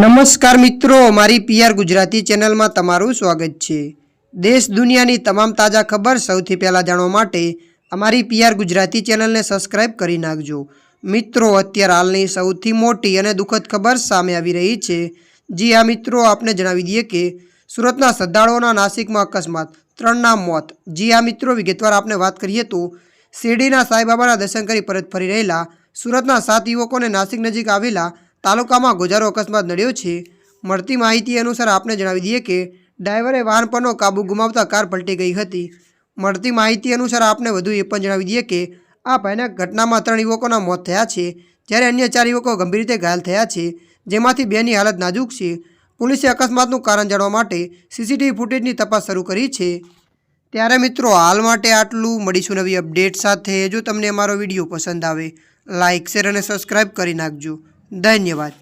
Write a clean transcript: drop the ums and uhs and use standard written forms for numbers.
નમસ્કાર મિત્રો, મારી પીઆર ગુજરાતી ચેનલમાં તમારું સ્વાગત છે। દેશ દુનિયાની તમામ તાજા ખબર સૌથી પહેલા જાણવા માટે અમારી પીઆર ગુજરાતી ચેનલને સબસ્ક્રાઇબ કરી નાખજો। મિત્રો, અત્યારે હાલની સૌથી મોટી અને દુઃખદ ખબર સામે આવી રહી છે। જી હા મિત્રો, આપને જણાવી દઈએ કે સુરતના શ્રદ્ધાળુઓના નાસિકમાં અકસ્માત, 3ના મોત। જી હા મિત્રો, વિગતવાર આપણે વાત કરીએ તો શિરડીના સાંઈબાબાના દર્શન કરી પરત ફરી રહેલા સુરતના 7 યુવકોને નાસિક નજીક આવેલા તાલુકામાં ગોજારો અકસ્માત નડ્યો છે। મળતી માહિતી અનુસાર આપને જણાવી દઈએ કે ડ્રાઈવરે વાહન પરનો કાબુ ગુમાવતા કાર પલટી ગઈ હતી। મળતી માહિતી અનુસાર આપને વધુ એ પણ જણાવી દઈએ કે આ ભયાનક ઘટનામાં 3 યુવકોના મોત થયા છે, જ્યારે અન્ય 4 યુવકો ગંભીર રીતે ઘાયલ થયા છે, જેમાંથી 2ની હાલત નાજુક છે। પોલીસે અકસ્માતનું કારણ જાણવા માટે સીસીટીવી ફૂટેજની તપાસ શરૂ કરી છે। ત્યારે મિત્રો, હાલ માટે આટલું। મળીશું નવી અપડેટ સાથે। જો તમને અમારો વિડીયો પસંદ આવે, લાઇક, શેર અને સબસ્ક્રાઇબ કરી નાખજો। ધન્યવાદ।